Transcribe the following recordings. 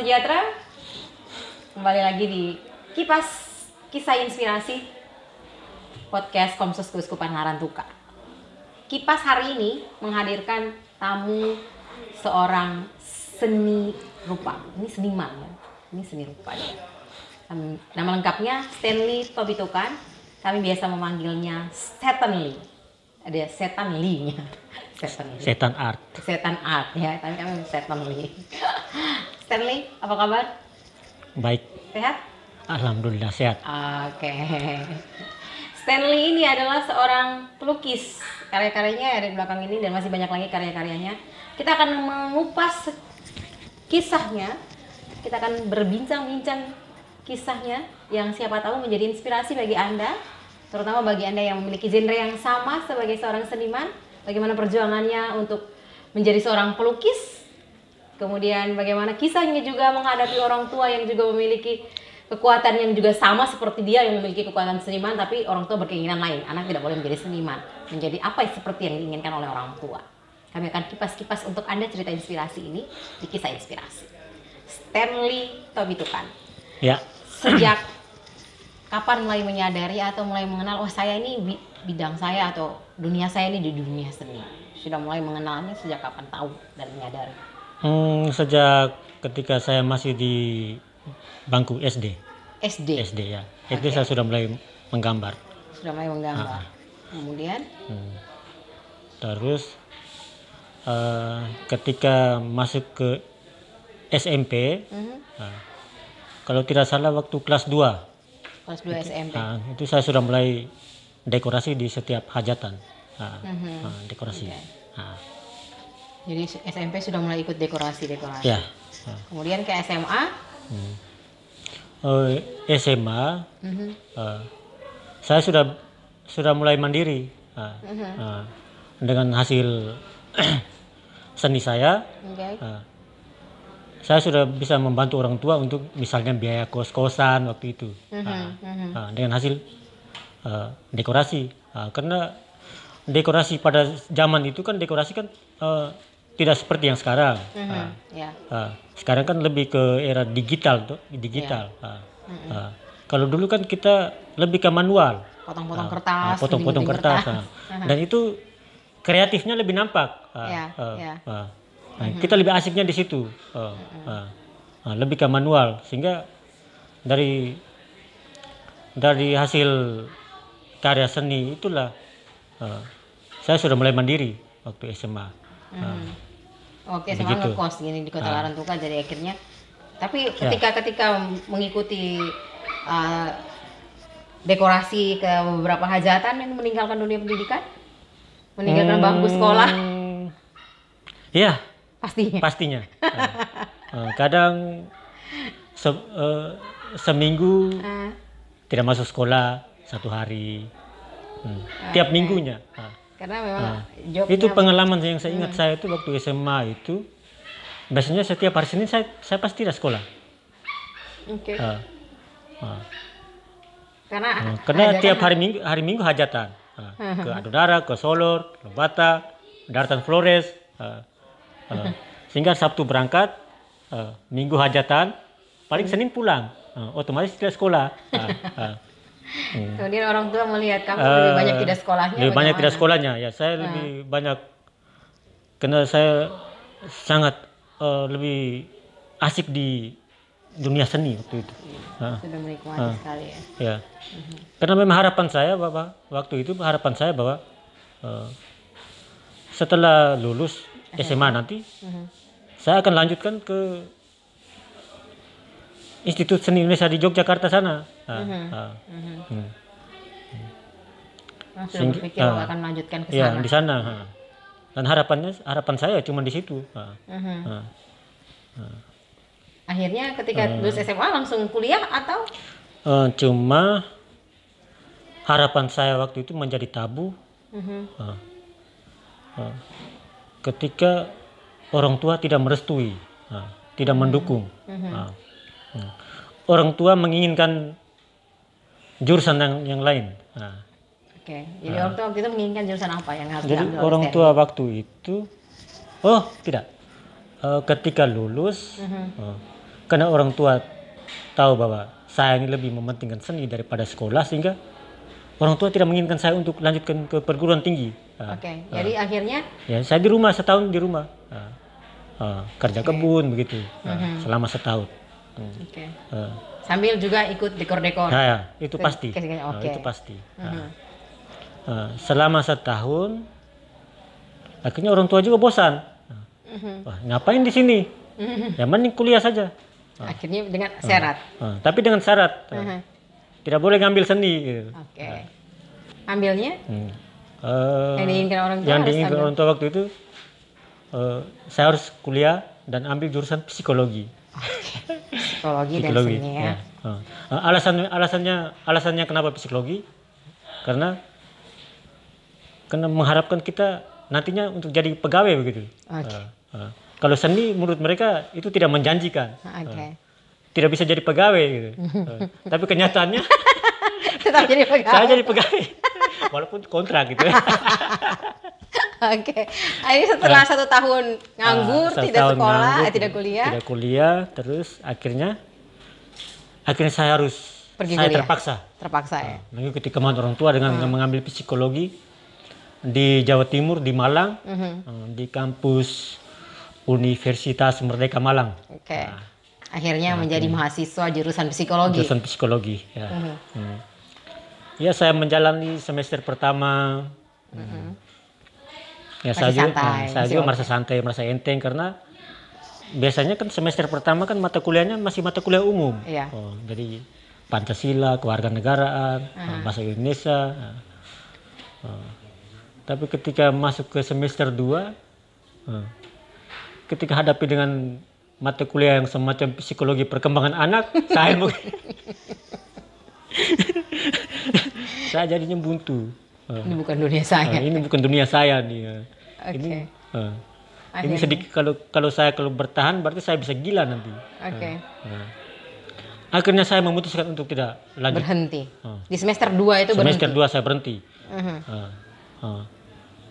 sejahtera. Kembali lagi di Kipas Kisah Inspirasi Podcast Komsus Keuskupan Larantuka. Kipas hari ini menghadirkan tamu seorang seni rupa. Ini seniman ya. Ini seni rupa ya. Nama lengkapnya Stanley Tobitokan. Kami biasa memanggilnya Setan Lee. Ada Setan Lee-nya. Setan Art Ya, tapi kami Setan Lee. Stanley, apa kabar? baik, Sehat? alhamdulillah sehat. Oke. Stanley ini adalah seorang pelukis. Karya-karyanya ada di belakang ini dan masih banyak lagi karya-karyanya. Kita akan mengupas kisahnya. Kita akan berbincang-bincang kisahnya yang siapa tahu menjadi inspirasi bagi Anda, terutama bagi Anda yang memiliki genre yang sama sebagai seorang seniman. Bagaimana perjuangannya untuk menjadi seorang pelukis, kemudian bagaimana kisahnya juga menghadapi orang tua yang juga memiliki kekuatan yang juga sama seperti dia yang memiliki kekuatan seniman, tapi orang tua berkeinginan lain. Anak tidak boleh menjadi seniman, menjadi apa seperti yang diinginkan oleh orang tua. Kami akan kipas-kipas untuk Anda cerita inspirasi ini di Kisah Inspirasi. Stanley Tobitokan. Ya, Sejak kapan mulai menyadari atau mulai mengenal, oh saya ini bidang saya atau dunia saya ini di dunia seni? Sudah mulai mengenalnya sejak kapan tahu dan menyadari? sejak ketika saya masih di bangku SD ya. Itu saya sudah mulai menggambar. Sudah mulai menggambar. Kemudian Terus ketika masuk ke SMP, kalau tidak salah waktu kelas 2 kelas 2 SMP. itu saya sudah mulai dekorasi di setiap hajatan. Dekorasi. Jadi SMP sudah mulai ikut dekorasi. Ya. Kemudian ke SMA. SMA saya sudah mulai mandiri dengan hasil seni saya. Saya sudah bisa membantu orang tua untuk misalnya biaya kos-kosan waktu itu. Dengan hasil dekorasi. Karena dekorasi pada zaman itu kan tidak seperti yang sekarang. Sekarang kan lebih ke era digital. Kalau dulu kan kita lebih ke manual. Potong-potong kertas. Potong-potong kertas. Dan itu kreatifnya lebih nampak. Kita lebih asiknya di situ, lebih ke manual, sehingga dari hasil karya seni itulah saya sudah mulai mandiri waktu SMA. Oke, SMA ngekos gini di Kota Larantuka, jadi akhirnya. Tapi ketika mengikuti dekorasi ke beberapa hajatan, yang meninggalkan dunia pendidikan, meninggalkan bangku sekolah. Iya. Pastinya. Kadang seminggu tidak masuk sekolah 1 hari, tiap minggunya. Karena memang jobnya. Itu pengalaman yang saya ingat. Saya itu waktu SMA itu biasanya setiap hari Senin saya pasti tidak sekolah. Karena tiap hari Minggu hajatan, ke Adodara, ke Solor, ke Bata, Daratan Flores. Sehingga Sabtu berangkat, Minggu hajatan, paling Senin pulang, otomatis tidak sekolah. Kemudian orang tua melihat kamu lebih banyak tidak sekolahnya. Lebih banyak tidak sekolahnya, ya saya lebih banyak, karena saya sangat lebih asik di dunia seni waktu itu. Sudah menikmati sekali ya. Ya. Karena memang harapan saya bahwa setelah lulus SMA nanti, saya akan lanjutkan ke Institut Seni Indonesia di Yogyakarta sana. Sudah berpikir akan melanjutkan ke sana. Ya, di sana. Dan harapan saya cuma di situ. Akhirnya ketika lulus SMA langsung kuliah atau? Cuma harapan saya waktu itu menjadi tabu. Ketika orang tua tidak merestui, tidak mendukung. Orang tua menginginkan jurusan yang lain. Jadi orang tua waktu itu menginginkan jurusan apa yang harus jadi diambil? Orang tua waktu itu, tidak. Ketika lulus, karena orang tua tahu bahwa saya ini lebih mementingkan seni daripada sekolah, sehingga orang tua tidak menginginkan saya untuk lanjutkan ke perguruan tinggi. Oke, jadi akhirnya ya saya di rumah setahun di rumah kerja kebun begitu selama setahun. Oke. Sambil juga ikut dekor-dekor. Ya, itu pasti. Itu pasti. Selama setahun, akhirnya orang tua juga bosan. Wah, ngapain di sini? Ya mending kuliah saja. Akhirnya dengan syarat. Tapi dengan syarat tidak boleh ngambil seni. Gitu. Oke. Ambilnya? Yang diinginkan orang tua. Yang diinginkan orang tua waktu itu, saya harus kuliah dan ambil jurusan psikologi. Psikologi dan seni ya. Alasannya kenapa psikologi? Karena mengharapkan kita nantinya untuk jadi pegawai begitu. Kalau seni menurut mereka itu tidak menjanjikan. Tidak bisa jadi pegawai gitu. Tapi kenyataannya tetap jadi pegawai. Saya jadi pegawai. Walaupun kontrak gitu. Oke. Ini setelah 1 tahun nganggur, tidak sekolah, tidak kuliah. Tidak kuliah, terus akhirnya saya harus pergi saya kuliah. terpaksa ya. Mengikuti kemauan orang tua dengan mengambil psikologi di Jawa Timur, di Malang, di kampus Universitas Merdeka Malang. Oke. Akhirnya menjadi mahasiswa jurusan psikologi. Jurusan psikologi. Ya. Ya, saya menjalani semester pertama. Ya, saya juga merasa santai, merasa enteng, karena biasanya kan semester pertama kan mata kuliahnya masih mata kuliah umum. Iya. Jadi Pancasila, kewarganegaraan, bahasa Indonesia. Tapi ketika masuk ke semester 2, ketika hadapi dengan mata kuliah yang semacam psikologi perkembangan anak, saya jadinya buntu. Ini bukan dunia saya. Ini bukan dunia saya nih. Oke. Ini sedikit kalau saya bertahan berarti saya bisa gila nanti. Oke. Akhirnya saya memutuskan untuk tidak lanjut. Berhenti. Di semester 2 itu berhenti. Semester 2 saya berhenti.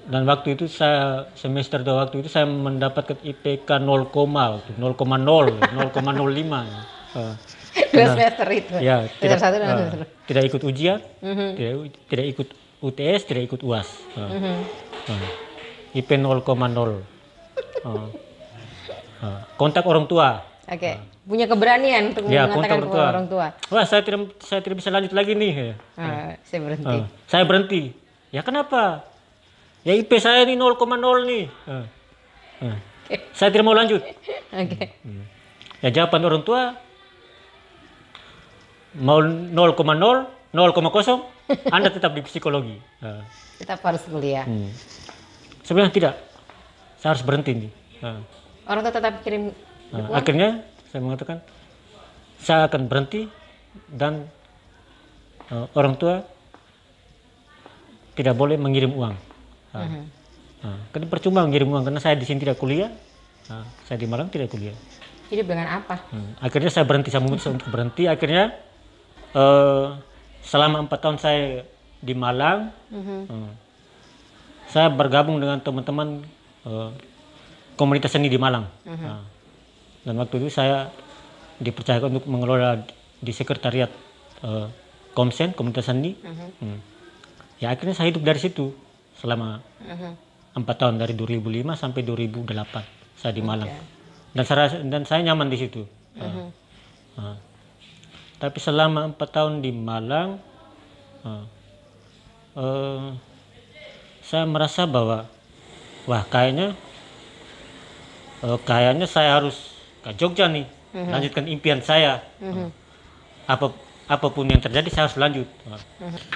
Dan waktu itu semester 2 waktu itu saya mendapatkan IPK 0,0, 0,05. 2 semester itu. Ya, semester 1 dan semester 2. Tidak ikut ujian, tidak ikut UTS, tidak ikut UAS. IP 0,0. Kontak orang tua. Oke. Punya keberanian untuk mengatakan ke orang tua. Wah, saya tidak bisa lanjut lagi nih. Saya berhenti. Saya berhenti. Ya kenapa? Ya IP saya ini 0,0 nih. Saya tidak mau lanjut. Oke. Ya jawaban orang tua, mau 0,0, 0,0, Anda tetap di psikologi. Tetap harus kuliah. Sebenarnya tidak. Saya harus berhenti nih. Orang tua tetap kirim uang? Akhirnya saya mengatakan saya akan berhenti, dan orang tua tidak boleh mengirim uang. Karena percuma mengirim uang, karena saya di sini tidak kuliah, saya di Malang tidak kuliah. Hidup dengan apa? Akhirnya saya berhenti, saya memutuskan untuk berhenti. Akhirnya selama 4 tahun saya di Malang, saya bergabung dengan teman-teman komunitas seni di Malang. Dan waktu itu saya dipercayakan untuk mengelola di sekretariat Komsen, komunitas seni. Ya akhirnya saya hidup dari situ selama 4 tahun, dari 2005 sampai 2008 saya di Malang. Dan saya nyaman di situ. Tapi selama 4 tahun di Malang, saya merasa bahwa wah kayaknya saya harus ke Jogja nih, lanjutkan impian saya. Apapun yang terjadi saya harus lanjut.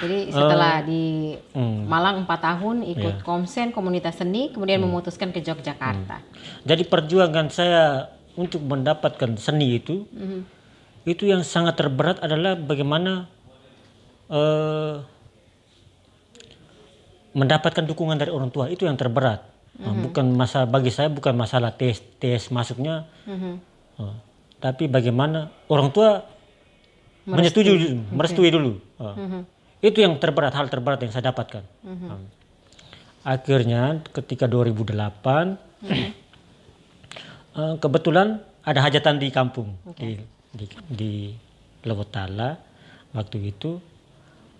Jadi setelah di Malang 4 tahun ikut Komsen, komunitas seni, kemudian memutuskan ke Yogyakarta. Jadi perjuangan saya untuk mendapatkan seni itu yang sangat terberat adalah bagaimana mendapatkan dukungan dari orang tua. Itu yang terberat. Bukan masalah, bagi saya bukan masalah tes masuknya, tapi bagaimana orang tua merestui dulu. Itu yang terberat, hal terberat yang saya dapatkan. Akhirnya ketika 2008 kebetulan ada hajatan di kampung, di Lewotala. Waktu itu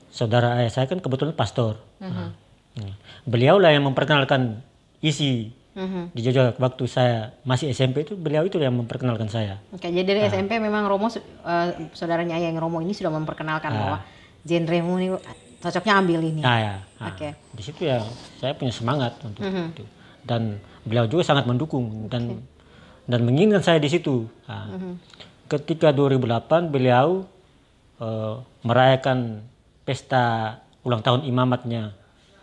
saudara ayah saya kan kebetulan pastor. Nah, beliau lah yang memperkenalkan isi di Jogja waktu saya masih SMP itu, beliau itu yang memperkenalkan saya. Oke, jadi dari SMP memang Romo, saudaranya ayah yang Romo ini sudah memperkenalkan bahwa genremu ini cocoknya ambil ini. Oke. Di situ ya saya punya semangat untuk itu. Dan beliau juga sangat mendukung dan menginginkan saya di situ. Ketika 2008 beliau merayakan pesta ulang tahun imamatnya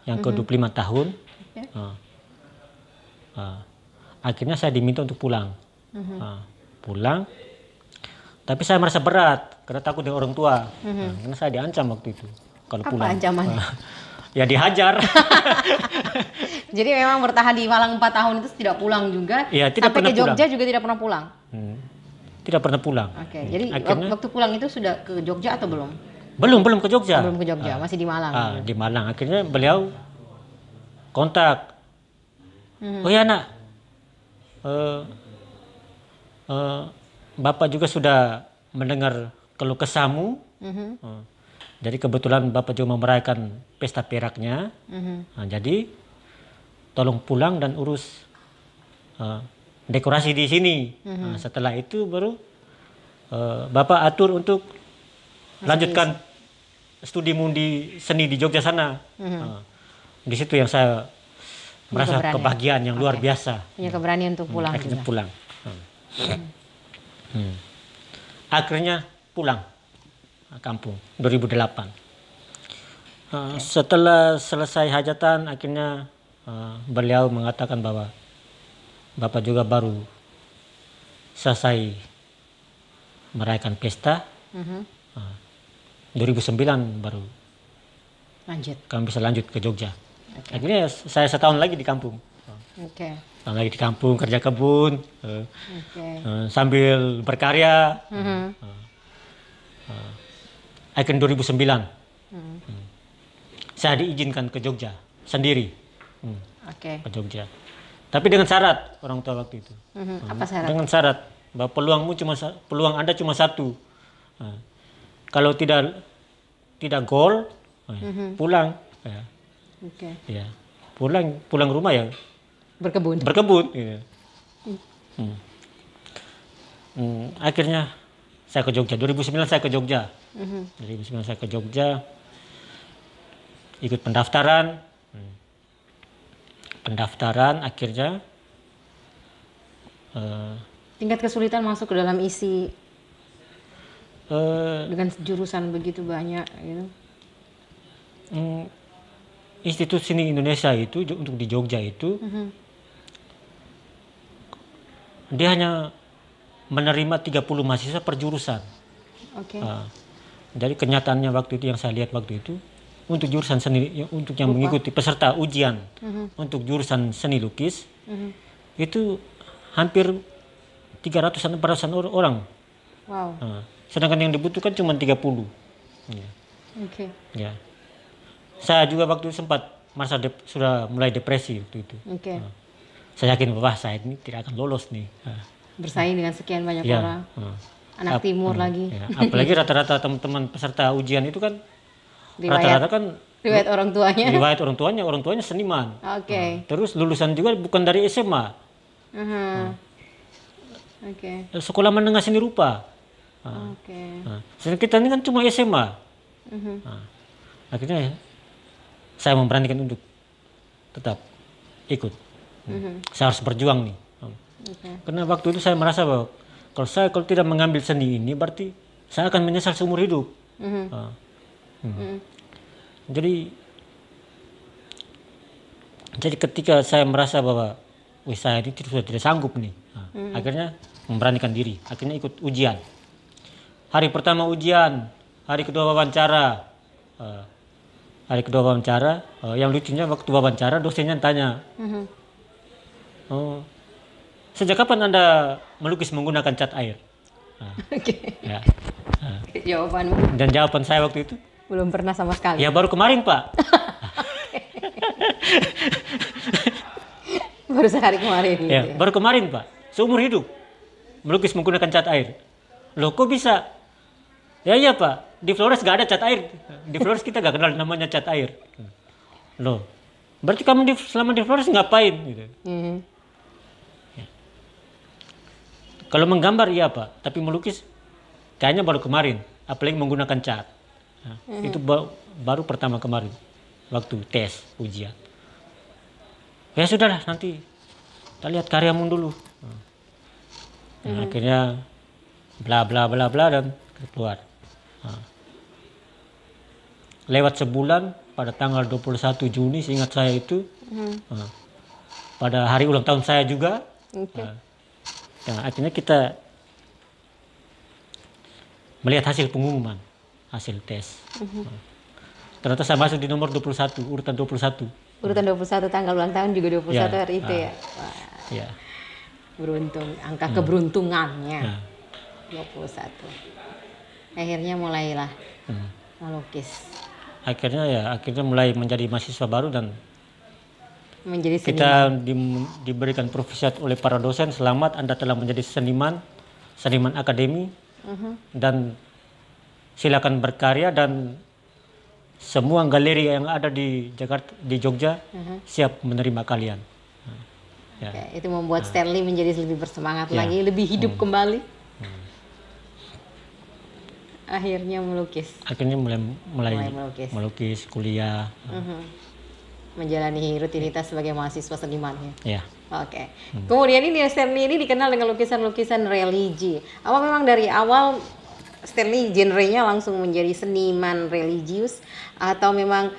yang ke-25 tahun. Akhirnya saya diminta untuk pulang. Pulang. Tapi saya merasa berat karena takut dengan orang tua. Karena saya diancam waktu itu kalau pulang. Apa ancamannya? Ya dihajar. Jadi memang bertahan di Malang 4 tahun itu tidak pulang juga. Ya, tidak sampai pernah ke Jogja pulang. juga tidak pernah pulang. Tidak pernah pulang. Oke, jadi Akhirnya, waktu pulang itu sudah ke Jogja atau belum? Belum ke Jogja. Belum ke Jogja, masih di Malang. Di Malang. Akhirnya beliau kontak. Oh ya nak, Bapak juga sudah mendengar keluh kesahmu. Jadi kebetulan Bapak juga merayakan pesta peraknya. Jadi tolong pulang dan urus dekorasi di sini. Setelah itu baru Bapak atur untuk lanjutkan studimu di seni di Jogja sana. Di situ yang saya merasa kebahagiaan yang luar biasa. Punya keberanian untuk pulang. Akhirnya juga. pulang. Akhirnya pulang kampung 2008. Setelah selesai hajatan, akhirnya beliau mengatakan bahwa Bapak juga baru selesai merayakan pesta. 2009 baru kami bisa lanjut ke Jogja. Akhirnya saya setahun lagi di kampung. Setahun lagi di kampung kerja kebun, sambil berkarya. Akhirnya 2009 saya diizinkan ke Jogja sendiri. Ke Jogja. Tapi dengan syarat orang tua waktu itu. Apa syarat? Dengan syarat bahwa peluang Anda cuma satu. Kalau tidak gol, pulang. Ya, pulang rumah ya. Berkebun. Ya. Akhirnya saya ke Jogja. 2009 saya ke Jogja. 2009 saya ke Jogja. Ikut pendaftaran. Akhirnya tingkat kesulitan masuk ke dalam isi dengan jurusan begitu banyak gitu. Institut Seni Indonesia itu untuk di Jogja itu dia hanya menerima 30 mahasiswa per jurusan. Jadi kenyataannya waktu itu yang saya lihat waktu itu untuk jurusan seni, untuk yang mengikuti peserta ujian untuk jurusan seni lukis itu hampir 300-an 400-an orang. Sedangkan yang dibutuhkan cuma 30. Ya. Saya juga waktu itu sempat merasa sudah mulai depresi waktu itu. Saya yakin bahwa saya ini tidak akan lolos nih. Bersaing dengan sekian banyak orang. Anak timur lagi. Ya. Apalagi rata-rata teman-teman peserta ujian itu kan rata-rata kan riwayat orang tuanya seniman. Terus lulusan juga bukan dari SMA. Sekolah menengah seni rupa. Sedangkan kita ini kan cuma SMA. Akhirnya saya memberanikan untuk tetap ikut. Saya harus berjuang nih. Karena waktu itu saya merasa bahwa kalau tidak mengambil seni ini berarti saya akan menyesal seumur hidup. Jadi ketika saya merasa bahwa saya ini sudah tidak sanggup nih, akhirnya memberanikan diri, akhirnya ikut ujian. Hari pertama ujian, hari kedua wawancara. Yang lucunya waktu wawancara dosennya tanya, sejak kapan Anda melukis menggunakan cat air? Jawabanmu? Dan jawaban saya waktu itu, belum pernah sama sekali. Ya baru kemarin Pak. Baru sehari kemarin. Ya, baru kemarin Pak, seumur hidup. melukis menggunakan cat air. Loh kok bisa? Ya iya Pak, di Flores gak ada cat air. Di Flores kita gak kenal namanya cat air. Loh, berarti kamu selama di Flores ngapain? Gitu. Ya. Kalau menggambar iya Pak, tapi melukis kayaknya baru kemarin. Apalagi menggunakan cat. Nah, itu baru pertama kemarin, waktu tes ujian. Ya sudahlah, nanti kita lihat karyamu dulu. Nah, akhirnya bla bla bla bla dan keluar. Nah. Lewat sebulan pada tanggal 21 Juni seingat saya itu, pada hari ulang tahun saya juga. Nah, akhirnya kita melihat hasil pengumuman, hasil tes. Ternyata saya masuk di nomor 21, urutan 21. Urutan 21, tanggal ulang tahun juga 21 Ya, hari itu ya. Wah, Ya. beruntung, angka keberuntungannya. 21. Akhirnya mulailah melukis. Akhirnya mulai menjadi mahasiswa baru dan Menjadi seniman. kita diberikan profesiat oleh para dosen, selamat Anda telah menjadi seniman akademi, dan silakan berkarya, dan semua galeri yang ada di Jakarta, di Jogja siap menerima kalian. Ya. Oke, itu membuat Stanley menjadi lebih bersemangat lagi, lebih hidup kembali. Akhirnya melukis. Akhirnya mulai melukis. kuliah. Menjalani rutinitas sebagai mahasiswa seniman ya. Ya. Oke. Kemudian ini Stanley ini dikenal dengan lukisan-lukisan religi. Apa memang dari awal Stanley genrenya langsung menjadi seniman religius, atau memang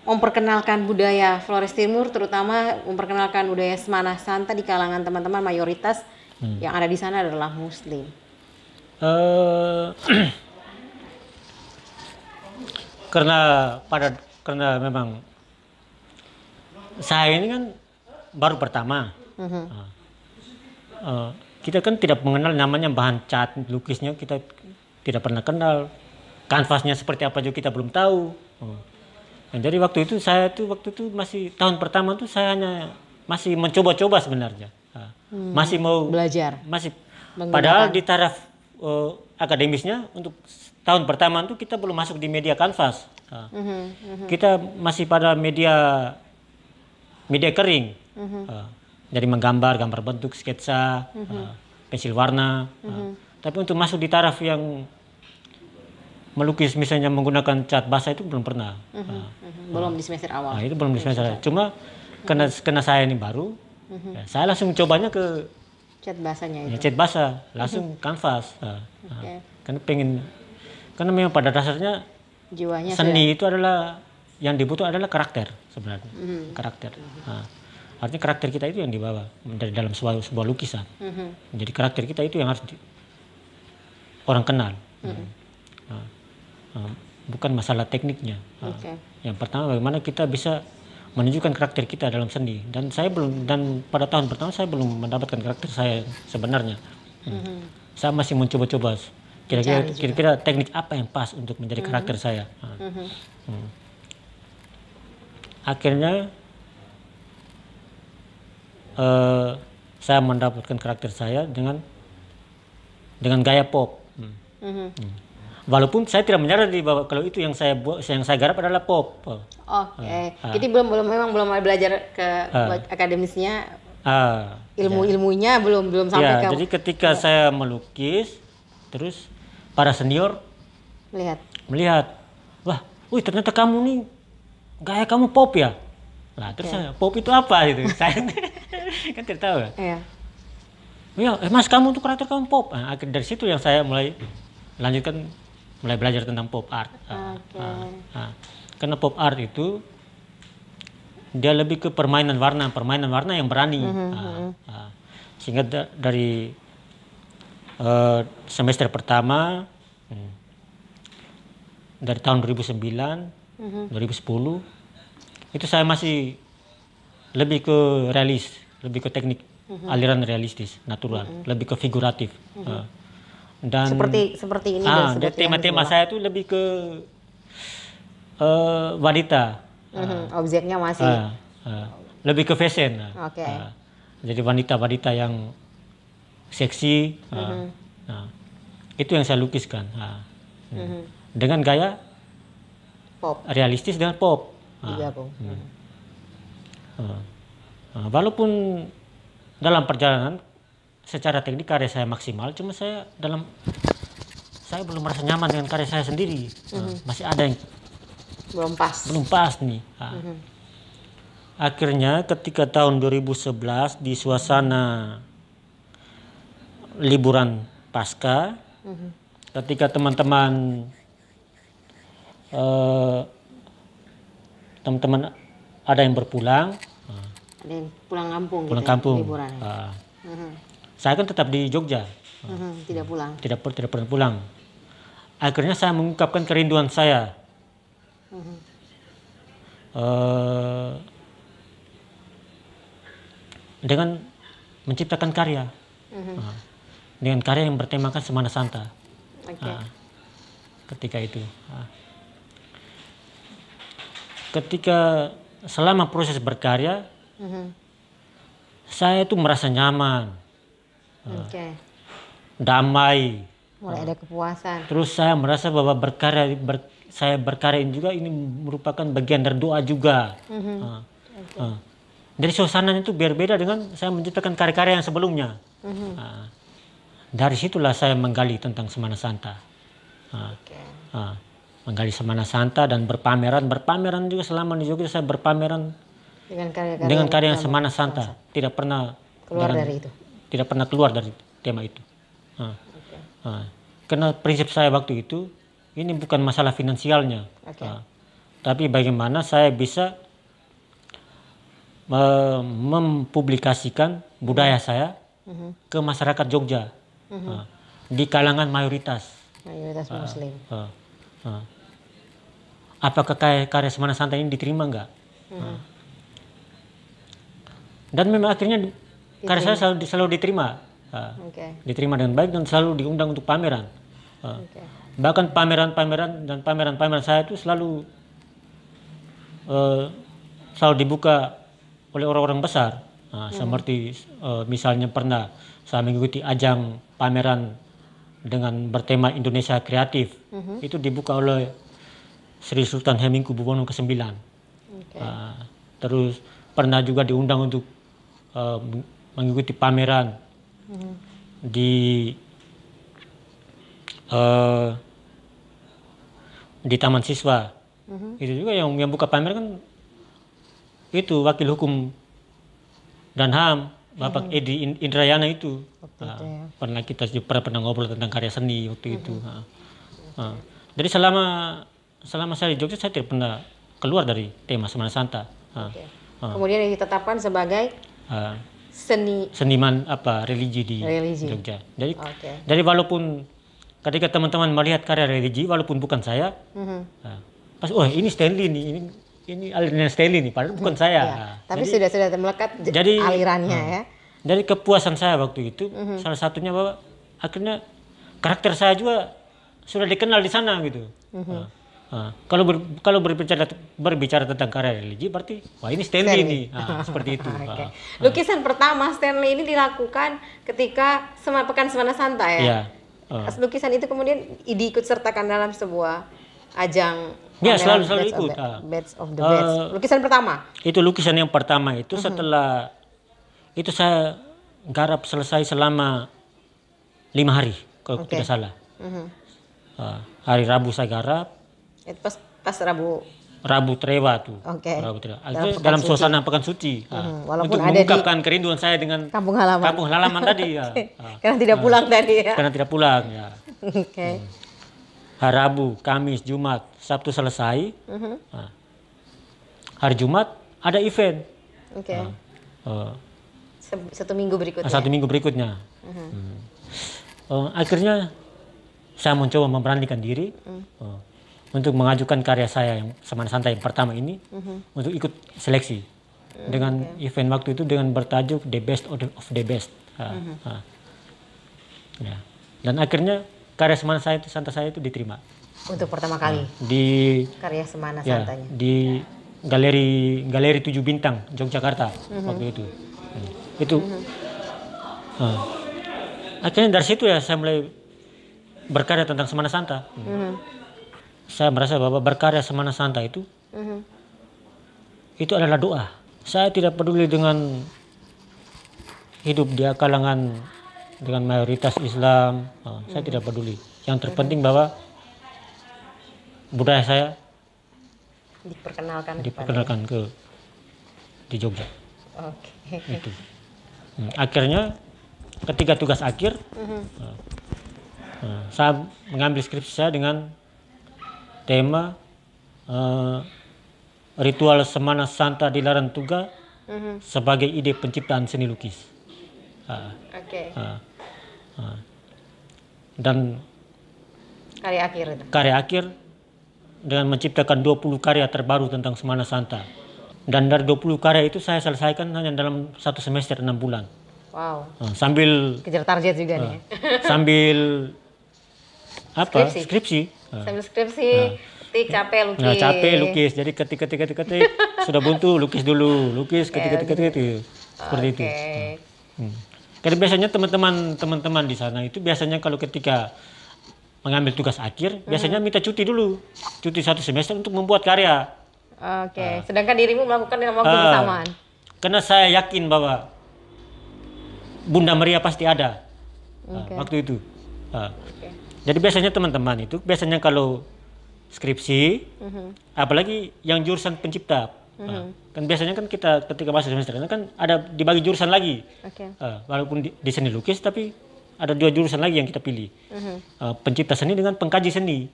memperkenalkan budaya Flores Timur, terutama memperkenalkan budaya Semana Santa di kalangan teman-teman mayoritas yang ada di sana adalah Muslim? Karena memang saya ini kan baru pertama. Kita kan tidak mengenal namanya bahan cat lukisnya, kita tidak pernah kenal. Kanvasnya seperti apa juga kita belum tahu. Dan jadi waktu itu masih tahun pertama tuh saya hanya masih mencoba-coba sebenarnya. Masih mau belajar. Masih menggunakan. Padahal di taraf akademisnya untuk tahun pertama itu kita belum masuk di media kanvas. Kita masih pada media kering. Jadi gambar bentuk, sketsa, pensil warna. Tapi untuk masuk di taraf yang melukis misalnya menggunakan cat basah itu belum pernah. Belum di semester awal. Nah, itu belum di semester. Cuma karena saya ini baru, ya, saya langsung cobanya ke cat basahnya itu. ya, cat basah, langsung kanvas. Karena memang pada dasarnya Jiwanya seni itu adalah yang dibutuhkan adalah karakter sebenarnya. Karakter. Artinya karakter kita itu yang dibawa dari dalam sebuah lukisan. Jadi karakter kita itu yang harus orang kenal. Bukan masalah tekniknya. Yang pertama bagaimana kita bisa menunjukkan karakter kita dalam seni, dan pada tahun pertama saya belum mendapatkan karakter saya sebenarnya. Saya masih mencoba-coba kira-kira teknik apa yang pas untuk menjadi karakter saya. Akhirnya saya mendapatkan karakter saya dengan gaya pop. Walaupun saya tidak menyadari bahwa kalau itu yang saya garap adalah pop. Jadi belum ada belajar ke akademisnya, ilmunya belum sampai ke. Jadi ketika saya melukis, terus para senior melihat, wah, ternyata kamu nih gaya kamu pop ya. Lah terus saya, pop itu apa gitu? Saya kan tidak tahu. Ya, Mas, kamu tuh karakter kamu pop. Dari situ yang saya mulai belajar tentang pop art. Karena pop art itu dia lebih ke permainan warna yang berani. Sehingga dari semester pertama, dari tahun 2009, 2010, itu saya masih lebih ke realis, lebih ke teknik aliran realistis, natural, lebih ke figuratif. Dan seperti ini. Tema-tema saya itu lebih ke wanita. Objeknya masih lebih ke fashion. Jadi wanita-wanita yang seksi. Nah, itu yang saya lukiskan. Dengan gaya Pop realistis dengan pop. digabung. Walaupun dalam perjalanan secara teknik karya saya maksimal, cuma saya belum merasa nyaman dengan karya saya sendiri. Masih ada yang Belum pas nih. Akhirnya ketika tahun 2011 di suasana liburan pasca, ketika teman-teman ada yang berpulang, ada yang pulang kampung pulang gitu kampung. liburan. Saya kan tetap di Jogja, Tidak pulang. tidak pernah pulang. Akhirnya saya mengungkapkan kerinduan saya dengan menciptakan karya, dengan karya yang bertemakan Semana Santa. Ketika itu, ketika selama proses berkarya, saya itu merasa nyaman, damai. Mulai ada kepuasan. Terus saya merasa bahwa saya berkarya ini juga ini merupakan bagian dari doa juga. Dari suasananya itu berbeda dengan saya menciptakan karya-karya yang sebelumnya. Dari situlah saya menggali tentang Semana Santa. Menggali Semana Santa dan berpameran juga selama di Jogja saya berpameran dengan karya yang Semana Santa. Tidak pernah keluar dari itu. Tidak pernah keluar dari tema itu. Karena prinsip saya waktu itu ini bukan masalah finansialnya, tapi bagaimana saya bisa mempublikasikan budaya saya ke masyarakat Jogja di kalangan mayoritas Muslim. Apakah karya Semana Santa ini diterima enggak? Dan memang akhirnya karya saya selalu diterima. Diterima dengan baik dan selalu diundang untuk pameran. Bahkan pameran saya itu selalu dibuka oleh orang-orang besar. Seperti misalnya pernah saya mengikuti ajang pameran dengan bertema Indonesia Kreatif. Itu dibuka oleh Sri Sultan Hamengkubuwono ke-9. Terus pernah juga diundang untuk mengikuti pameran di Taman Siswa. Itu juga yang buka pameran kan itu Wakil Hukum dan HAM Bapak Edi Indrayana itu. Pernah kita pernah ngobrol tentang karya seni waktu itu. Jadi selama saya di Jogja saya tidak pernah keluar dari tema Semana Santa. Kemudian ditetapkan sebagai seniman religi di Jogja. Jadi walaupun ketika teman-teman melihat karya religi walaupun bukan saya, pas ini Stanley nih, ini alirannya Stanley nih, padahal bukan saya. Tapi sudah melekat alirannya ya. Dari kepuasan saya waktu itu, salah satunya bahwa akhirnya karakter saya juga sudah dikenal di sana gitu. Kalau berbicara tentang karya religi berarti wah ini Stanley nih, seperti itu. Lukisan pertama Stanley ini dilakukan ketika Pekan Semana Santa ya. Lukisan itu kemudian diikut sertakan dalam sebuah ajang. Ya selalu ikut. Best of the Best. Lukisan pertama. Itu lukisan yang pertama itu setelah itu saya garap selesai selama 5 hari kalau tidak salah. Hari Rabu saya garap. Itu pas Rabu Trewa tuh. Rabu Trewa. Dalam suasana Pekan Suci. Walaupun untuk ada mengungkapkan kerinduan saya dengan kampung halaman tadi ya. Karena tidak pulang tadi ya. Karena tidak pulang ya. Hari Rabu, Kamis, Jumat, Sabtu selesai. Hari Jumat ada event. Satu minggu berikutnya. Akhirnya saya mencoba memberanikan diri untuk mengajukan karya saya yang Semana Santa yang pertama ini untuk ikut seleksi dengan event waktu itu dengan bertajuk The Best of the Best. Dan akhirnya karya Semana Santa saya itu diterima untuk pertama kali di karya Semana Santanya di Galeri 7 Bintang Yogyakarta waktu itu. Akhirnya dari situ ya saya mulai berkarya tentang Semana Santa. Saya merasa bahwa berkarya Semana Santa itu adalah doa. Saya tidak peduli dengan hidup di kalangan dengan mayoritas Islam. Saya tidak peduli. Yang terpenting bahwa budaya saya diperkenalkan di Jogja. Oke. Itu. Akhirnya ketika tugas akhir, saya mengambil skripsi saya dengan tema ritual Semana Santa di Larantuga sebagai ide penciptaan seni lukis. Dan karya akhir dengan menciptakan 20 karya terbaru tentang Semana Santa. Dan dari 20 karya itu saya selesaikan hanya dalam 1 semester 6 bulan. Wow. Sambil kejar target juga nih. Sambil skripsi. Sambil skripsi, capek lukis. Nah, capek lukis. Jadi ketik sudah buntu lukis dulu, lukis ketik. Seperti itu. Karena biasanya teman-teman di sana itu biasanya kalau ketika mengambil tugas akhir, biasanya minta cuti dulu. Cuti 1 semester untuk membuat karya. Sedangkan dirimu melakukan dalam waktu bersamaan. Karena saya yakin bahwa Bunda Maria pasti ada waktu itu. Jadi biasanya teman-teman itu kalau skripsi, apalagi yang jurusan pencipta, kan biasanya kan kita ketika masuk semester ini kan ada dibagi jurusan lagi. Walaupun di seni lukis, tapi ada 2 jurusan lagi yang kita pilih, pencipta seni dengan pengkaji seni.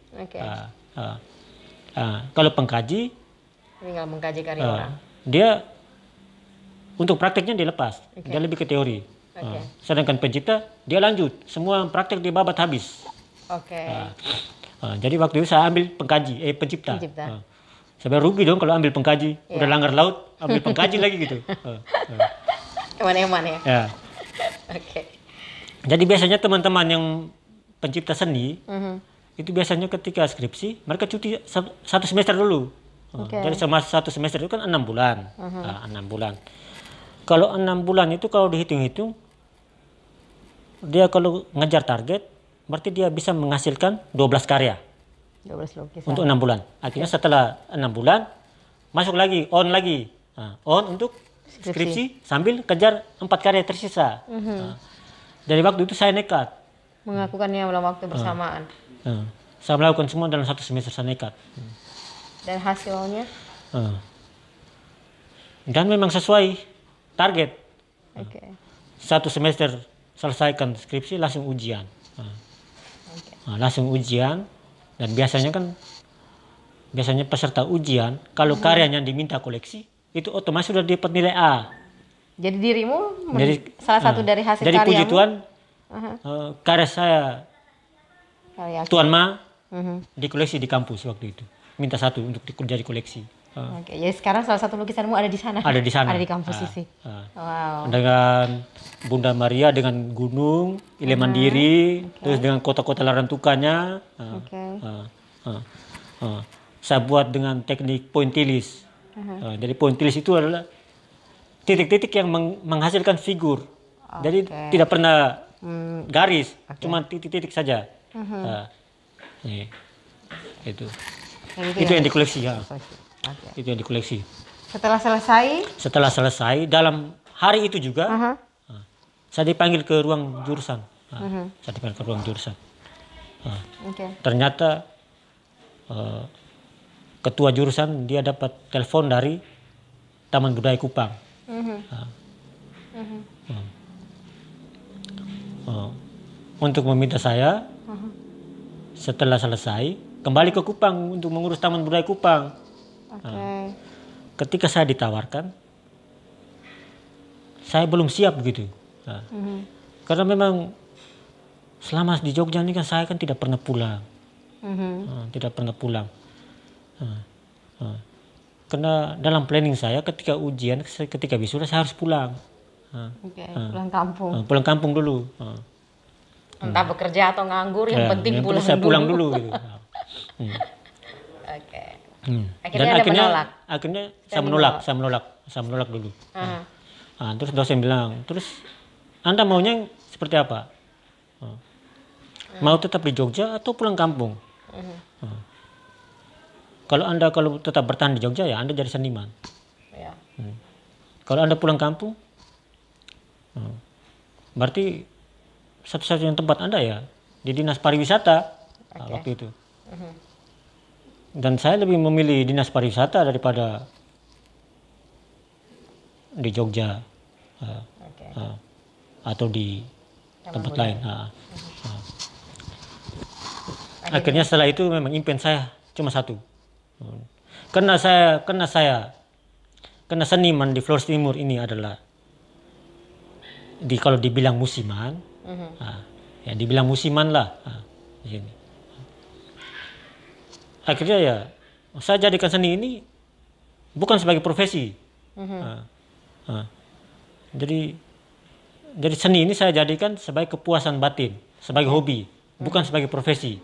Kalau pengkaji, tinggal mengkaji karya orang. Dia untuk prakteknya dia lepas, dia lebih ke teori. Sedangkan pencipta dia lanjut, semua praktek dia babat habis. Jadi waktu itu saya ambil pencipta. Saya rugi dong kalau ambil pengkaji, udah langgar laut, ambil pengkaji lagi gitu. Eman-eman ya. Jadi biasanya teman-teman yang pencipta seni itu biasanya ketika skripsi mereka cuti 1 semester dulu. Jadi selama 1 semester itu kan 6 bulan. 6 bulan. Kalau 6 bulan itu kalau dihitung-hitung, dia kalau ngejar target, berarti dia bisa menghasilkan 12 karya. 12 lukisan. Untuk 6 bulan. Akhirnya setelah 6 bulan, masuk lagi, on lagi. On untuk skripsi sambil kejar 4 karya tersisa. Dari waktu itu saya nekat. Melakukannya dalam waktu bersamaan. Saya melakukan semua dalam 1 semester, saya nekat. Dan hasilnya? Dan memang sesuai target. 1 semester selesaikan skripsi, langsung ujian. Langsung ujian. Dan biasanya peserta ujian, kalau karyanya diminta koleksi, itu otomatis sudah dapat nilai A. Jadi dirimu salah satu dari hasil dari karyamu? Puji Tuhan, karya saya, Tuan Ma, dikoleksi di kampus waktu itu. Minta 1 untuk jadi koleksi. Jadi sekarang salah satu lukisanmu ada di sana? Ada di sana. Ada di kampus isi. Wow. Dengan Bunda Maria, dengan gunung, Ile Mandiri, terus dengan kota-kota Larantukanya. Saya buat dengan teknik pointillis. Jadi pointillis itu adalah titik-titik yang menghasilkan figur. Jadi tidak pernah garis, cuma titik-titik saja. Itu yang dikoleksi ya. Itu yang dikoleksi. Setelah selesai dalam hari itu juga saya dipanggil ke ruang jurusan. Ternyata ketua jurusan dia dapat telepon dari Taman Budaya Kupang. Untuk meminta saya setelah selesai kembali ke Kupang untuk mengurus Taman Budaya Kupang. Ketika saya ditawarkan, saya belum siap begitu. Karena memang selama di Jogja ini kan saya kan tidak pernah pulang. Tidak pernah pulang. Karena dalam planning saya ketika ujian, ketika wisuda saya harus pulang. Pulang kampung. Pulang kampung dulu. Entah bekerja atau nganggur, yang penting pulang saya dulu. pulang dulu gitu. Akhirnya saya menolak dulu. Terus dosen bilang, terus Anda maunya seperti apa? mau tetap di Jogja atau pulang kampung. Kalau Anda tetap bertahan di Jogja, ya Anda jadi seniman. Ya. Kalau Anda pulang kampung, berarti satu-satunya tempat Anda ya di Dinas Pariwisata waktu itu. Dan saya lebih memilih Dinas Pariwisata daripada di Jogja atau di tempat lain. Akhirnya setelah itu memang impian saya cuma satu. Karena seniman di Flores Timur ini adalah kalau dibilang musiman, ya dibilang musiman lah di sini. Akhirnya ya saya jadikan seni ini bukan sebagai profesi. Jadi seni ini saya jadikan sebagai kepuasan batin, sebagai hobi, bukan sebagai profesi.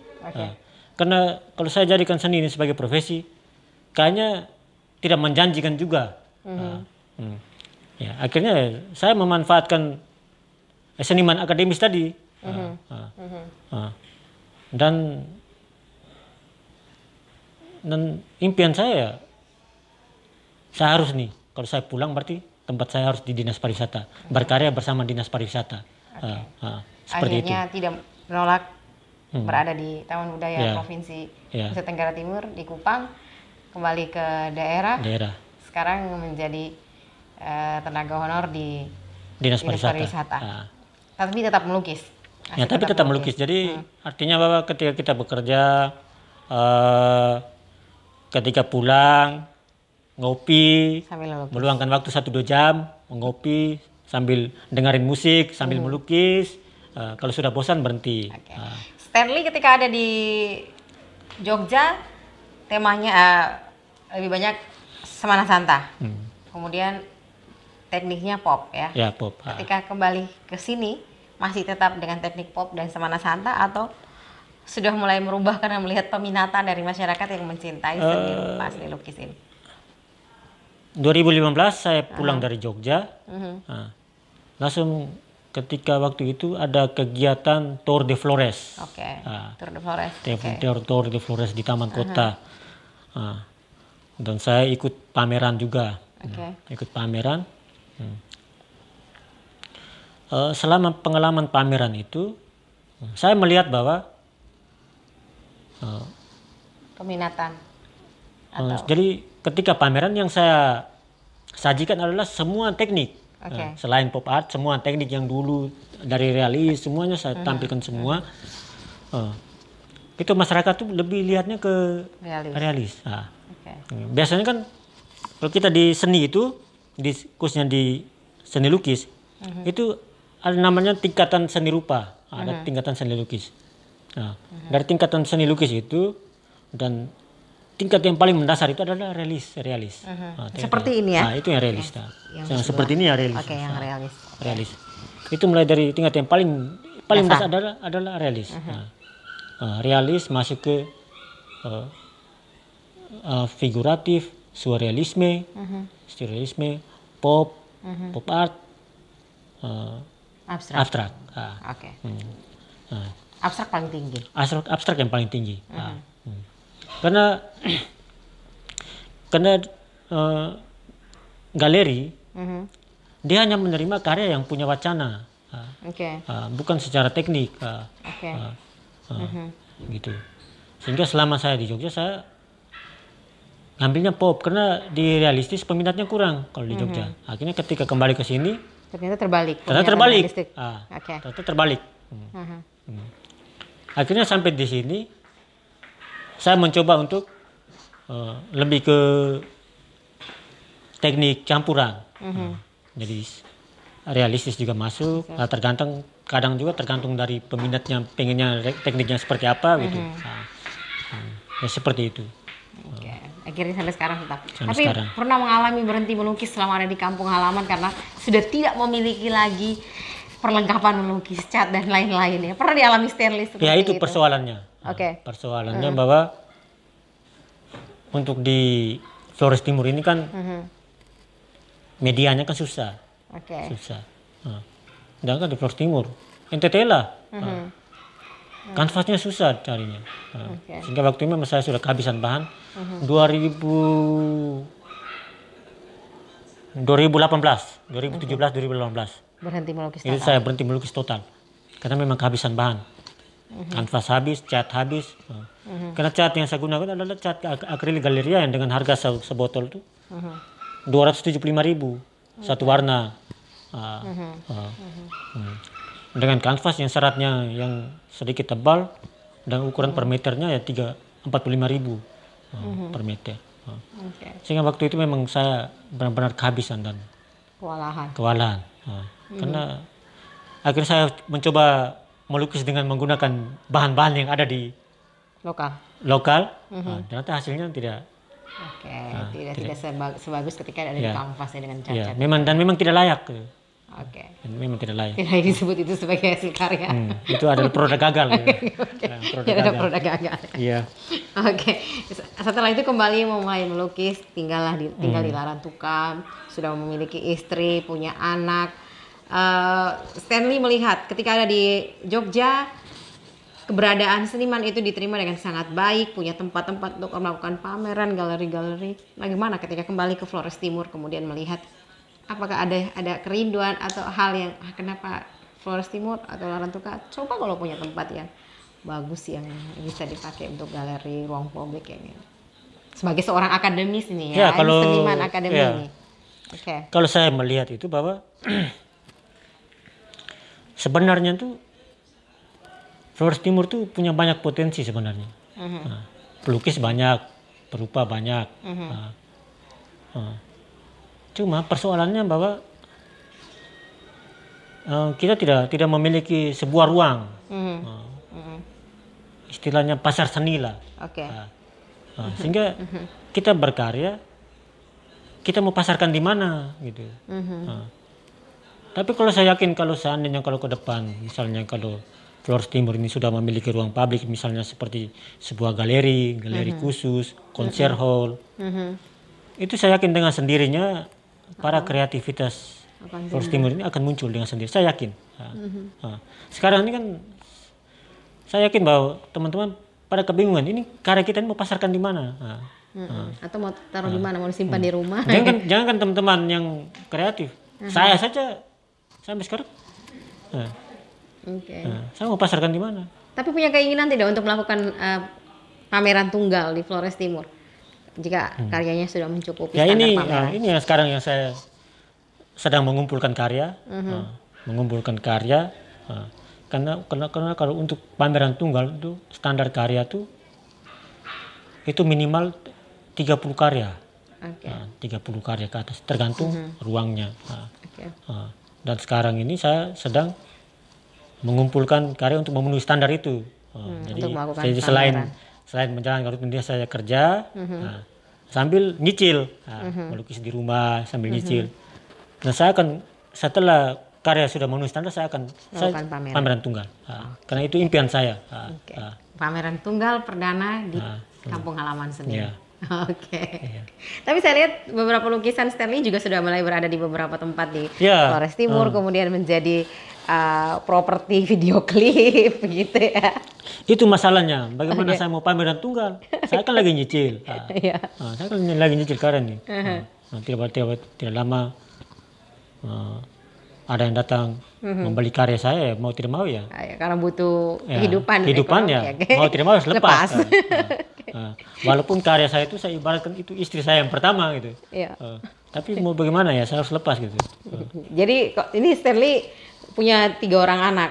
Karena kalau saya jadikan seni ini sebagai profesi, kayaknya tidak menjanjikan juga. Ya, akhirnya saya memanfaatkan seniman akademis tadi, dan impian saya harus nih, kalau saya pulang berarti tempat saya harus di Dinas Pariwisata, berkarya bersama Dinas Pariwisata. Seperti akhirnya itu. Tidak menolak berada di Taman Budaya Provinsi Nusa Tenggara Timur di Kupang, kembali ke daerah. Sekarang menjadi tenaga honor di Dinas Pariwisata. Tapi tetap melukis. Ya, tapi tetap melukis. Jadi artinya bahwa ketika kita bekerja, ketika pulang ngopi, meluangkan waktu 1-2 jam ngopi sambil dengerin musik, sambil melukis. Kalau sudah bosan berhenti. Stanley ketika ada di Jogja, temanya lebih banyak Semana Santa. Kemudian tekniknya pop ya. Ya, pop. Ketika kembali ke sini masih tetap dengan teknik pop dan Semana Santa, atau sudah mulai merubah karena melihat peminatan dari masyarakat yang mencintai seni lukis ini? 2015 saya pulang dari Jogja. Langsung ketika waktu itu ada kegiatan Tour de Flores. Tour de Flores. Tour de Flores di Taman Kota. Dan saya ikut pameran juga. Ikut pameran. Selama pengalaman pameran itu, saya melihat bahwa peminatan. Jadi ketika pameran yang saya sajikan adalah semua teknik. Selain pop art, semua teknik yang dulu dari realis, semuanya saya tampilkan semua. Itu masyarakat tuh lebih lihatnya ke realis. Biasanya kan kalau kita di seni itu, khususnya di seni lukis, itu ada namanya tingkatan seni rupa, ada tingkatan seni lukis. Dari tingkatan seni lukis itu, dan tingkat yang paling mendasar itu adalah realis. Seperti ini ya? Itu yang realis. Yang seperti ini ya realis. Yang realis. Realis. Itu mulai dari tingkat yang paling dasar adalah realis. Realis masuk ke figuratif, surrealisme, surrealisme, pop, pop art, abstrak. Abstrak paling tinggi. Abstrak yang paling tinggi. Karena galeri dia hanya menerima karya yang punya wacana, bukan secara teknik, gitu. Sehingga selama saya di Jogja saya ngambilnya pop karena di realistis peminatnya kurang kalau di Jogja. Akhirnya ketika kembali ke sini ternyata terbalik. Ternyata terbalik. Akhirnya sampai di sini saya mencoba untuk lebih ke teknik campuran. Jadi realistis juga masuk. Kadang juga tergantung dari peminatnya, pengennya tekniknya seperti apa gitu. Ya seperti itu. Akhirnya sampai sekarang tetap. Tapi pernah mengalami berhenti melukis selama ada di kampung halaman karena sudah tidak memiliki lagi perlengkapan melukis, cat dan lain-lain ya. Pernah dialami Stanley seperti itu? Ya itu persoalannya. Persoalannya bahwa untuk di Flores Timur ini kan medianya kan susah. Susah. Sedangkan di Flores Timur, NTT lah. Kanvasnya susah carinya. Oke. Sehingga waktu itu memang saya sudah kehabisan bahan. 2018, 2017, 2018. Berhenti melukis Itu total. saya berhenti melukis total. Karena memang kehabisan bahan. Kanvas habis, cat habis. Karena cat yang saya gunakan adalah cat akrilik Galeria yang dengan harga sebotol itu 275.000 satu warna. Dengan kanvas yang seratnya yang sedikit tebal dan ukuran per meternya ya 45.000 per meter. Oke. Sehingga waktu itu memang saya benar-benar kehabisan dan Kewalahan. Karena akhirnya saya mencoba melukis dengan menggunakan bahan-bahan yang ada di lokal. Ternyata hasilnya tidak. Oke, tidak sebagus ketika ada di kanvas ya dengan Ya, cat-cat. memang tidak layak. Oke. Memang tidak layak. Tidak disebut itu sebagai hasil karya. Itu adalah produk gagal. Ada produk gagal. Iya. Oke. Setelah itu kembali mulai melukis, tinggal di Larantuka, sudah memiliki istri, punya anak. Stanley melihat ketika ada di Jogja, keberadaan seniman itu diterima dengan sangat baik, punya tempat-tempat untuk melakukan pameran, galeri-galeri. Bagaimana ketika kembali ke Flores Timur kemudian melihat apakah ada kerinduan atau hal yang kenapa Flores Timur atau Larantuka coba kalau punya tempat yang bagus yang bisa dipakai untuk galeri, ruang publik kayak gitu. Sebagai seorang akademis ini ya, kalau seniman akademi ini. Oke. Kalau saya melihat itu bahwa sebenarnya tuh Flores Timur tuh punya banyak potensi sebenarnya. Pelukis banyak, perupa banyak. Cuma persoalannya bahwa kita tidak memiliki sebuah ruang. Istilahnya pasar seni lah. Oke. Sehingga kita berkarya, kita mau pasarkan di mana gitu. Tapi kalau saya yakin kalau seandainya kalau ke depan, misalnya kalau Flores Timur ini sudah memiliki ruang publik, misalnya seperti sebuah galeri khusus, konser hall, itu saya yakin dengan sendirinya para kreativitas Flores Timur ini akan muncul dengan sendiri. Saya yakin. Sekarang ini kan saya yakin bahwa teman-teman pada kebingungan ini karya kita ini mau pasarkan di mana? Atau mau taruh di mana? Mau disimpan di rumah? Jangan kan teman-teman yang kreatif. Saya saja sampai sekarang. Saya mau pasarkan di mana? Tapi punya keinginan tidak untuk melakukan pameran tunggal di Flores Timur? Jika karyanya sudah mencukupi ya standar ini pameran. ini yang sekarang yang saya sedang mengumpulkan karya, karena kalau untuk pameran tunggal itu standar karya itu minimal 30 karya. 30 karya ke atas tergantung ruangnya. Dan sekarang ini saya sedang mengumpulkan karya untuk memenuhi standar itu. Jadi selain menjalankan rutinitas saya kerja, sambil nyicil, melukis di rumah sambil nyicil. Dan saya akan setelah karya sudah memenuhi standar saya akan pameran tunggal. Karena itu impian saya. Pameran tunggal perdana di kampung halaman sendiri. Yeah. Oke. Tapi saya lihat beberapa lukisan Stanley juga sudah mulai berada di beberapa tempat di Flores Timur, kemudian menjadi properti video klip gitu ya. Itu masalahnya. Bagaimana saya mau pameran tunggal? Saya kan lagi nyicil. Saya kan lagi nyicil karya nih. Tidak lama ada yang datang membeli karya saya, mau tidak mau ya. Karena butuh kehidupan ya. Mau tidak mau harus lepas. Walaupun karya saya itu saya ibaratkan itu istri saya yang pertama gitu. Tapi mau bagaimana ya, saya harus lepas gitu. Jadi ini Stanley punya 3 orang anak.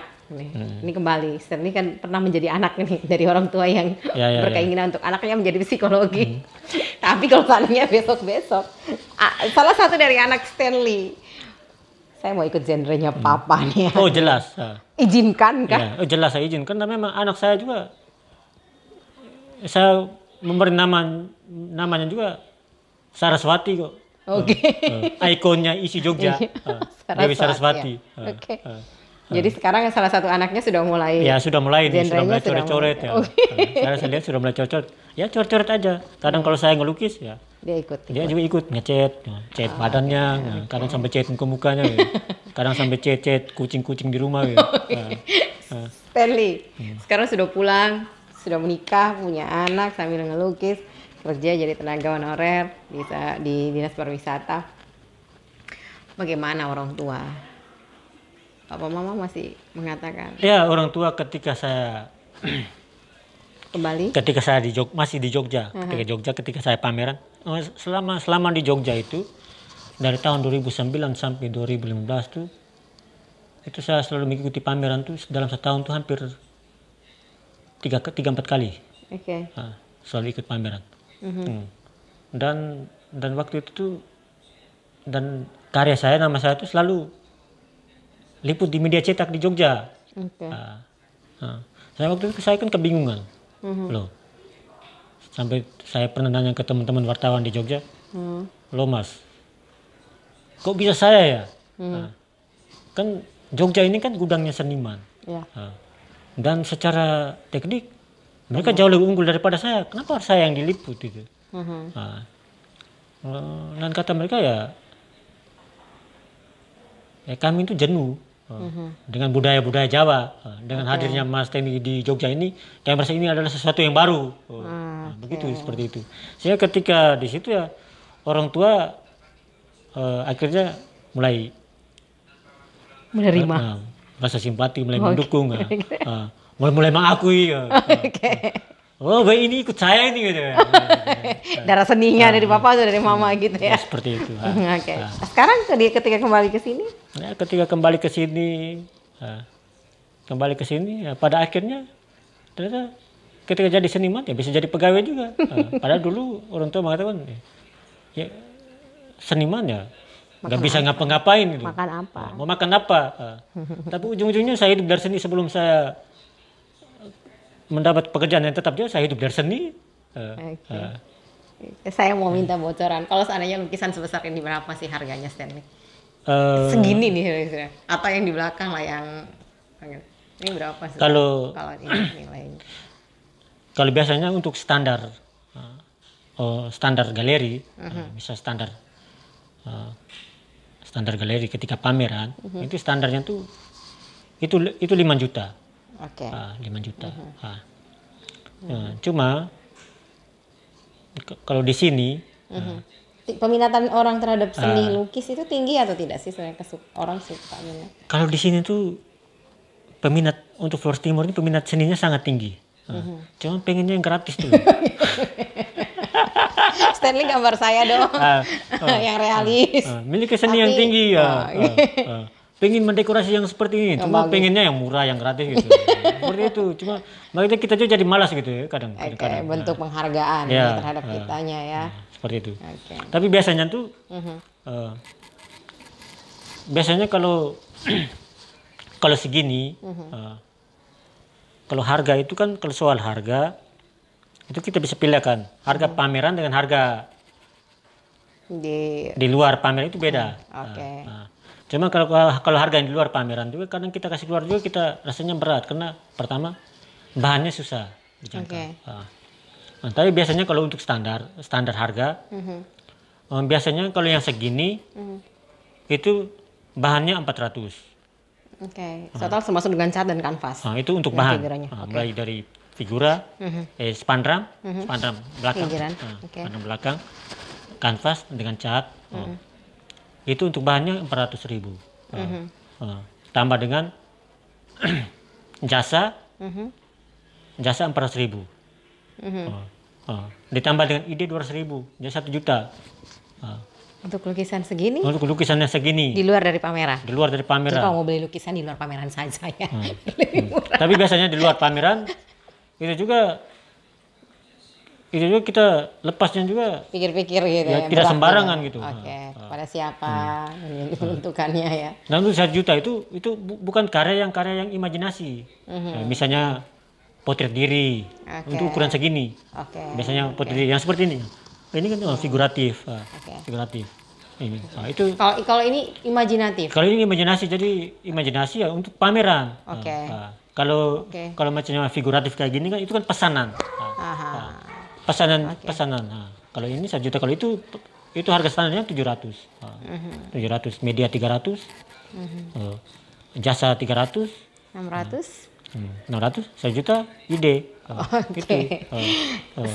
Ini kembali, Stanley kan pernah menjadi anak nih dari orang tua yang berkeinginan untuk anaknya menjadi psikologi. Tapi kalau seandainya besok-besok, salah satu dari anak Stanley, saya mau ikut genrenya papa nih. Oh jelas. Izinkan kan? Jelas saya izinkan, karena memang anak saya juga, saya memberi namanya juga Saraswati kok. Ikonnya isi Jogja, Dewi Saraswati. Jadi sekarang salah satu anaknya sudah mulai. Ya sudah mulai coret-coret ya. Saya lihat sudah mulai coret-coret. Ya coret-coret aja. Kadang kalau saya ngelukis ya. Dia juga ikut ngecat, cat badannya, kadang sampai cat ke mukanya, kadang sampai cat kucing-kucing di rumah. Stanley, sekarang sudah pulang, sudah menikah, punya anak sambil ngelukis, kerja jadi tenaga honorer bisa di dinas pariwisata. Bagaimana orang tua? Papa mama masih mengatakan Ya, orang tua ketika saya kembali. ketika saya masih di Jogja, ketika saya pameran, selama di Jogja itu dari tahun 2009 sampai 2015 tuh itu saya selalu mengikuti pameran tuh dalam setahun tuh hampir 3-4 kali. Oke. Selalu ikut pameran. Dan waktu itu tuh dan karya saya, nama saya tuh selalu liput di media cetak di Jogja. Oke. Saya waktu itu saya kan kebingungan loh, sampai saya pernah nanya ke teman-teman wartawan di Jogja, loh mas, kok bisa saya ya? Kan Jogja ini kan gudangnya seniman. Ya. Dan secara teknik mereka jauh lebih unggul daripada saya. Kenapa harus saya yang diliput itu? Dan kata mereka ya kami itu jenuh dengan budaya-budaya Jawa. Dengan hadirnya Mas Temi di Jogja ini, kami merasa ini adalah sesuatu yang baru. Begitu, seperti itu. Sehingga ketika di situ ya orang tua akhirnya mulai Menerima. rasa simpati, mulai mendukung, mulai mengakui. Oh, baik, ini ikut saya ini gitu. Darah seninya dari papa atau dari mama gitu ya. Seperti itu. Oke. Sekarang ketika kembali ke sini? Ya, ketika kembali ke sini, ya, pada akhirnya ternyata ketika jadi seniman ya bisa jadi pegawai juga. Padahal dulu orang tua mengatakan ya seniman ya nggak bisa ngapa-ngapain gitu. Makan apa? Mau makan apa? Tapi ujung-ujungnya saya hidup dari seni. Sebelum saya mendapat pekerjaan yang tetap juga, saya hidup dari seni. Saya mau minta bocoran. Kalau seandainya lukisan sebesar ini berapa sih harganya, Stanley? Segini nih, apa yang di belakang lah yang ini berapa sih? Kalau ini nilainya? Kalau biasanya untuk standar galeri, misal standar galeri ketika pameran, itu standarnya tuh itu 5 juta. Oke. 5 juta. Cuma kalau di sini peminatan orang terhadap seni lukis itu tinggi atau tidak sih, orang suka minat? Kalau di sini tuh peminat untuk Flores Timur ini peminat seninya sangat tinggi. Cuma pengennya yang gratis tuh. Stanley gambar saya dong, yang realis. Miliki seni yang tinggi ya. Pengen mendekorasi yang seperti ini, cuma pengennya yang murah, yang gratis gitu. Seperti itu. Cuma makanya kita juga jadi malas gitu ya kadang. Bentuk penghargaan ya, terhadap kitanya ya. Seperti itu. Tapi biasanya tuh, biasanya kalau kalau segini, kalau harga itu kan, kalau soal harga itu kita bisa pilihkan harga pameran dengan harga di luar pameran itu beda. Cuma kalau harga yang di luar pameran juga kadang kita kasih keluar juga, kita rasanya berat karena pertama bahannya susah dijangkau. Tapi biasanya kalau untuk standar harga, biasanya kalau yang segini itu bahannya 400. Total termasuk dengan cat dan kanvas. Itu untuk bahan. Mulai dari figura, spandram belakang, spandram belakang, kanvas dengan cat. Itu untuk bahannya 400.000. Tambah dengan jasa 400.000. Ditambah dengan ide 200.000, jadi 1 juta. Untuk lukisan segini? Untuk lukisannya segini. Di luar dari pameran? Di luar dari pameran. Jadi kalau mau beli lukisan di luar pameran saja ya. Tapi biasanya di luar pameran itu juga kita lepasnya juga pikir-pikir gitu ya, tidak sembarangan gitu. Kepada siapa bentukannya ya. Nah, untuk 1 juta itu bukan karya yang imajinasi. Misalnya potret diri untuk ukuran segini. Biasanya potret diri yang seperti ini. Ini kan figuratif. Figuratif. Ini. Nah, itu kalau ini imajinatif. Kalau ini imajinasi, jadi imajinasi ya untuk pameran. Kalau macamnya figuratif kayak gini kan itu kan pesanan. Pesanan. Kalau ini 1 juta, kalau itu harga standarnya 700. 700, media 300. Jasa 300. 600. 600, 1 juta ide. Oke. Gitu.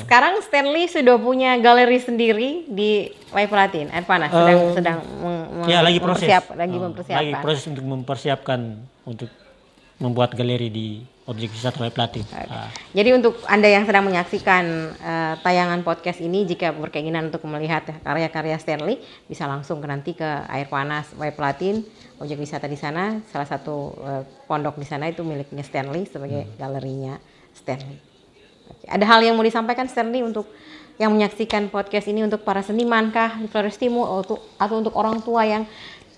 Sekarang Stanley sudah punya galeri sendiri di Waiplatin, air panas. Sedang Ya, lagi proses. mempersiapkan. Lagi proses untuk mempersiapkan untuk membuat galeri di objek wisata Waiplatin. Jadi untuk Anda yang sedang menyaksikan tayangan podcast ini, jika berkeinginan untuk melihat karya-karya Stanley, bisa langsung nanti ke air panas Waiplatin, objek wisata di sana. Salah satu pondok di sana itu miliknya Stanley sebagai galerinya Stanley. Oke. Ada hal yang mau disampaikan Stanley untuk yang menyaksikan podcast ini, untuk para seniman kah di Flores Timur, atau untuk orang tua yang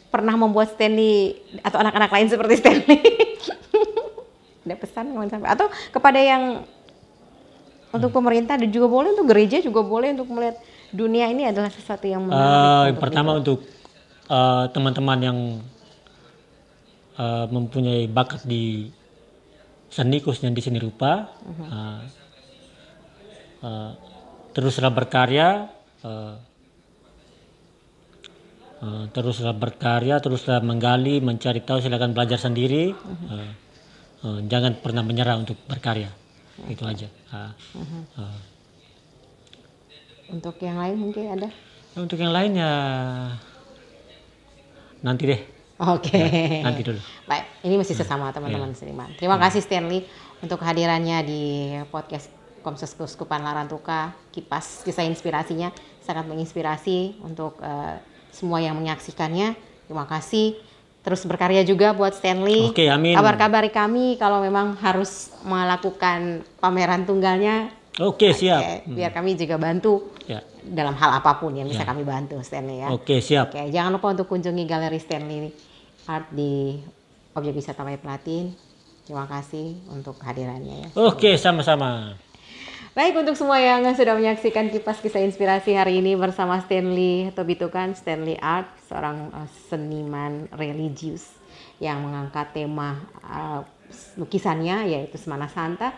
pernah membuat Stanley atau anak-anak lain seperti Stanley? Ada pesan mau disampaikan? Atau kepada yang untuk pemerintah dan juga boleh, untuk gereja juga boleh, untuk melihat dunia ini adalah sesuatu yang menarik. Yang pertama untuk teman-teman yang mempunyai bakat di seni, khususnya di seni rupa, teruslah berkarya, teruslah menggali, mencari tahu, silakan belajar sendiri. Jangan pernah menyerah untuk berkarya. Itu aja. Untuk yang lain mungkin ada? Untuk yang lain ya nanti deh. Oke. Ya, nanti dulu. Baik, ini masih sesama teman-teman seniman. Terima kasih Stanley untuk kehadirannya di podcast Komses Keuskupan Larantuka. Kisah inspirasinya sangat menginspirasi untuk semua yang menyaksikannya. Terima kasih. Terus berkarya juga buat Stanley. Oke, amin. Kabar-kabari kami kalau memang harus melakukan pameran tunggalnya. Oke, siap. Biar kami juga bantu dalam hal apapun yang bisa kami bantu, Stanley ya. Oke, siap. Oke, jangan lupa untuk kunjungi galeri Stanley Art di objek wisata Waiplatin. Terima kasih untuk kehadirannya ya. Oke, sama-sama. Baik, untuk semua yang sudah menyaksikan Kipas Kisah Inspirasi hari ini bersama Stanley Tobitukan, Stanley Art, seorang seniman religius yang mengangkat tema lukisannya yaitu Semana Santa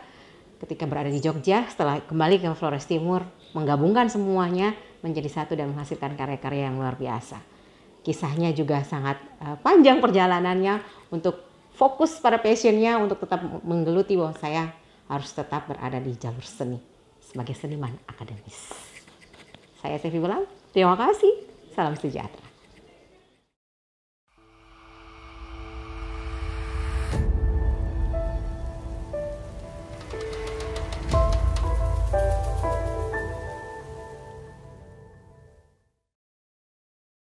ketika berada di Jogja, setelah kembali ke Flores Timur, menggabungkan semuanya menjadi satu dan menghasilkan karya-karya yang luar biasa. Kisahnya juga sangat panjang perjalanannya untuk fokus pada passionnya, untuk tetap menggeluti bahwa saya harus tetap berada di jalur seni sebagai seniman akademis. Saya Sevi Belang, terima kasih, salam sejahtera.